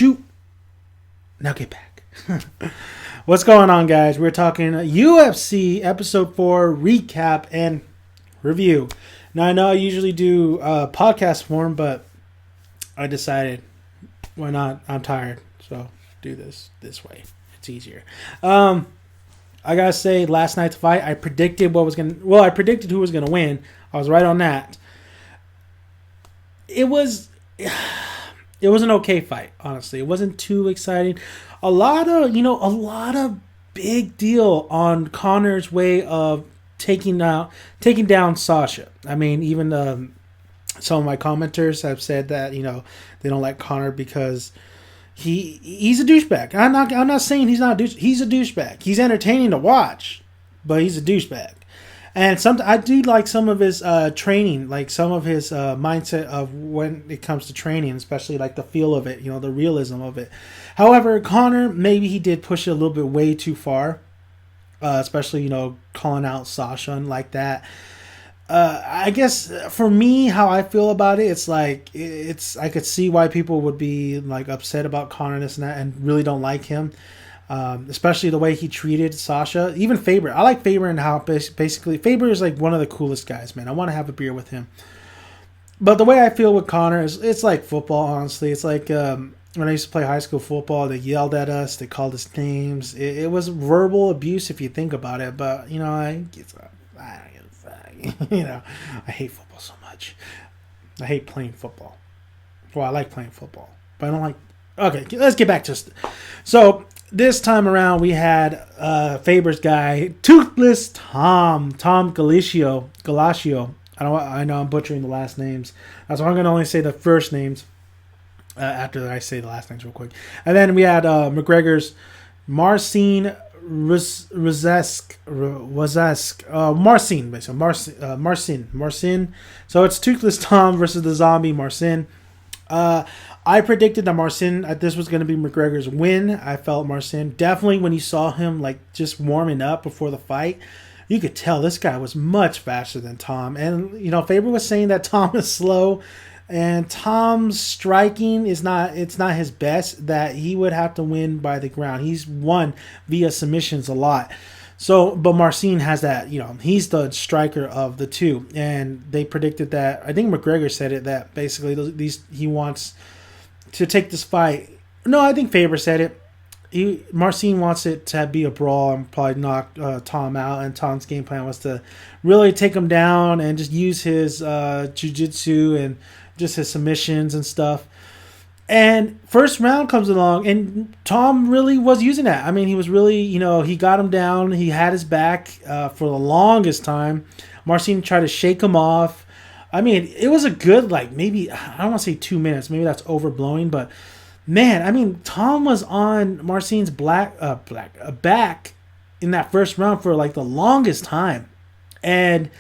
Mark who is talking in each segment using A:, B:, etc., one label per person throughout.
A: shoot. Now get back. What's going on, guys? We're talking UFC Episode 4 recap and review. Now, I know I usually do podcast form, but I decided, why not? I'm tired, so do this way. It's easier. I gotta say, last night's fight, I predicted I predicted who was gonna win. I was right on that. It was an okay fight, honestly. It wasn't too exciting. A lot of big deal on Conor's way of taking down Sasha. I mean, even some of my commenters have said that, they don't like Conor because he's a douchebag. I'm not saying he's not a douchebag. He's a douchebag. He's entertaining to watch, but he's a douchebag. And I do like some of his training, like some of his mindset of when it comes to training, especially like the feel of it, the realism of it. However, Conor, maybe he did push it a little bit way too far, especially, calling out Sasha and like that. I guess for me, how I feel about it, it's like, I could see why people would be like upset about Conor and this and that and really don't like him. Especially the way he treated Sasha, even Faber. I like Faber and how basically Faber is like one of the coolest guys, man. I want to have a beer with him. But the way I feel with Conor is it's like football, honestly. It's like when I used to play high school football, they yelled at us, they called us names. It was verbal abuse if you think about it. But I hate football so much. I hate playing football. Well, I like playing football, but I don't like. Okay, let's get back to so. This time around, we had Faber's guy, Toothless Tom Gallicchio. I know I'm butchering the last names. So I'm going to only say the first names after I say the last names real quick. And then we had McGregor's Marcin Wrzosek. Marcin, basically. Marcin. So it's Toothless Tom versus the zombie Marcin. I predicted that Marcin, this was going to be McGregor's win. I felt Marcin, definitely when you saw him like just warming up before the fight, you could tell this guy was much faster than Tom. And, Faber was saying that Tom is slow and Tom's striking it's not his best, that he would have to win by the ground. He's won via submissions a lot. So, but Marcin has that, he's the striker of the two. And they predicted that, I think McGregor said it, that basically he wants to take this fight. No, I think Faber said it. Marcin wants it to be a brawl and probably knock Tom out. And Tom's game plan was to really take him down and just use his jiu-jitsu and just his submissions and stuff. And first round comes along, and Tom really was using that. I mean, he was really, he got him down. He had his back for the longest time. Marcin tried to shake him off. I mean, it was a good, maybe, I don't want to say 2 minutes. Maybe that's overblowing, but man, I mean, Tom was on Marcin's back in that first round for the longest time. And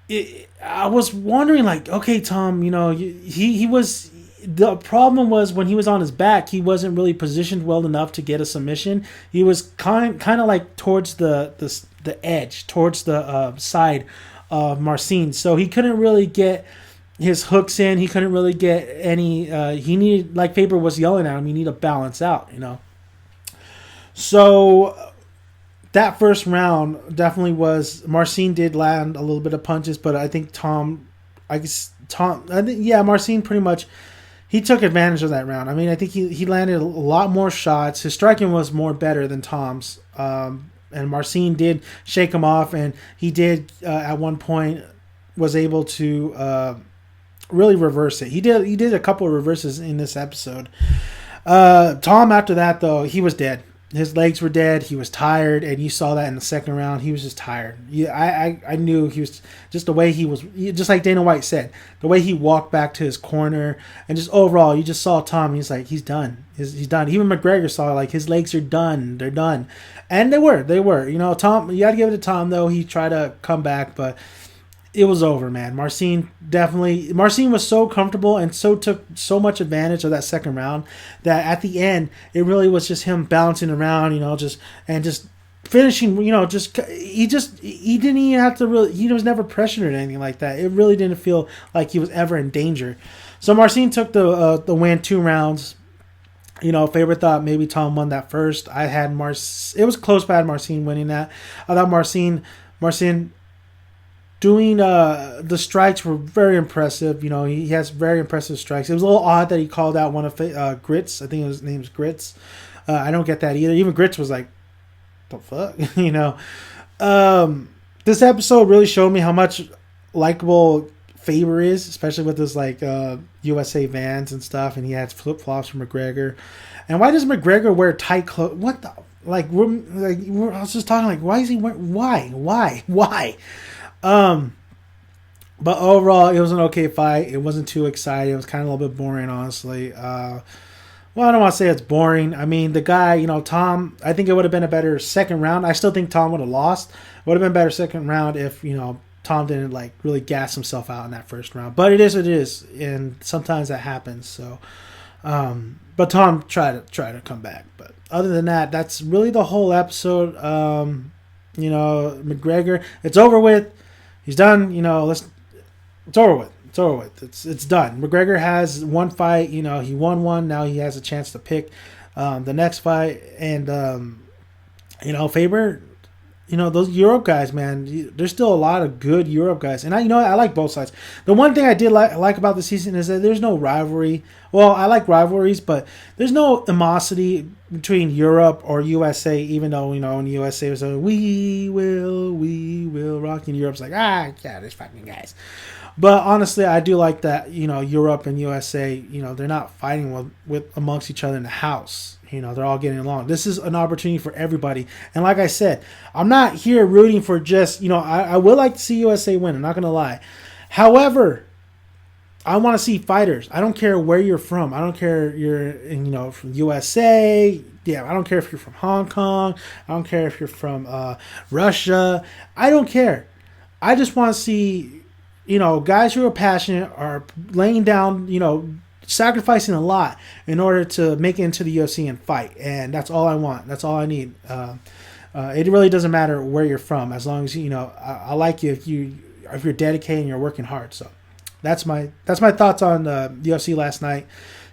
A: I was wondering, okay, Tom, he was, the problem was when he was on his back, he wasn't really positioned well enough to get a submission. He was kind of towards the edge, towards the side of Marcin, so he couldn't really get his hooks in. He couldn't really get any. He needed, like Faber was yelling at him, you need to balance out, So that first round definitely was. Marcin did land a little bit of punches, but I think Marcin pretty much. He took advantage of that round. I mean, I think he landed a lot more shots. His striking was more better than Tom's. And Marcin did shake him off, and he did at one point was able to really reverse it. He did a couple of reverses in this episode. Tom, after that, though, he was dead. His legs were dead. He was tired, and you saw that in the second round. He was just tired. I knew he was just the way he was. Just like Dana White said, the way he walked back to his corner, and just overall, you just saw Tom. He's like, he's done. He's done. Even McGregor saw his legs are done. They're done, and they were. Tom. You got to give it to Tom though. He tried to come back, but it was over, man. Marcin was so comfortable and took so much advantage of that second round that at the end it really was just him bouncing around, just finishing, he didn't even have to really, he was never pressured or anything like that. It really didn't feel like he was ever in danger. So Marcin took the win 2 rounds. Faber thought maybe Tom won that first. I had It was close, but I had Marcin winning that. I thought Marcin doing the strikes were very impressive. He has very impressive strikes. It was a little odd that he called out one of Grits. I think his name's Grits. I don't get that either. Even Grits was like, the fuck? This episode really showed me how much likable Faber is, especially with his USA Vans and stuff, and he has flip flops from McGregor. And why does McGregor wear tight clothes? What the I was just talking why is he wearing why? But overall, it was an okay fight. It wasn't too exciting. It was kind of a little bit boring, honestly. Well, I don't want to say it's boring. I mean, the guy, Tom, I think it would have been a better second round. I still think Tom would have lost. It would have been a better second round if, Tom didn't really gas himself out in that first round. But it is what it is, and sometimes that happens. So, but Tom tried to come back. But other than that, that's really the whole episode. McGregor, it's over with. He's done. It's over with. It's over with. It's done. McGregor has one fight. He won one. Now he has a chance to pick the next fight. And Faber. Those Europe guys, man, there's still a lot of good Europe guys. And I like both sides. The one thing I did like about the season is that there's no rivalry. Well, I like rivalries, but there's no animosity between Europe or USA, even though, in the USA, it was like, we will rock. And Europe's like, yeah, there's fucking guys. But honestly, I do like that, Europe and USA, they're not fighting with amongst each other in the house. They're all getting along. This is an opportunity for everybody. And like I said, I'm not here rooting for just, I would like to see USA win. I'm not going to lie. However, I want to see fighters. I don't care where you're from. I don't care you're, from USA. Yeah, I don't care if you're from Hong Kong. I don't care if you're from Russia. I don't care. I just want to see, guys who are passionate, are laying down, sacrificing a lot in order to make it into the UFC and fight. And that's all I want. That's all I need. It really doesn't matter where you're from, as long as I like you if you're dedicated and you're working hard. So that's my thoughts on the UFC last night.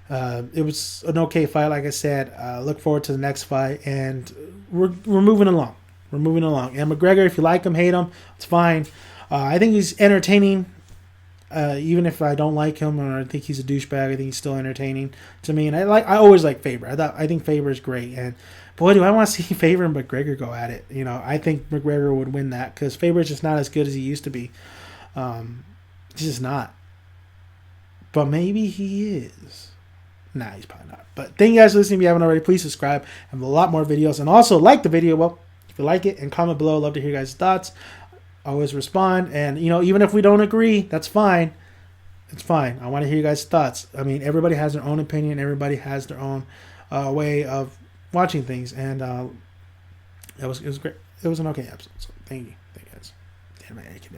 A: It was an okay fight, like I said. Look forward to the next fight, and we're moving along. We're moving along. And McGregor, if you like him, hate him, it's fine. I think he's entertaining. Even if I don't like him or I think he's a douchebag, I think he's still entertaining to me. And I always like Faber. I think Faber is great. And boy, do I want to see Faber and McGregor go at it. I think McGregor would win that because Faber's just not as good as he used to be. He's just not. But maybe he is. Nah, he's probably not. But thank you guys for listening. If you haven't already, please subscribe. I have a lot more videos. And also like the video. Well, if you like it, and comment below. Love to hear your guys' thoughts. Always respond, and even if we don't agree, that's fine. It's fine. I want to hear you guys' thoughts. I mean, everybody has their own opinion. Everybody has their own way of watching things, and it was great. It was an okay episode. So thank you guys. Damn it,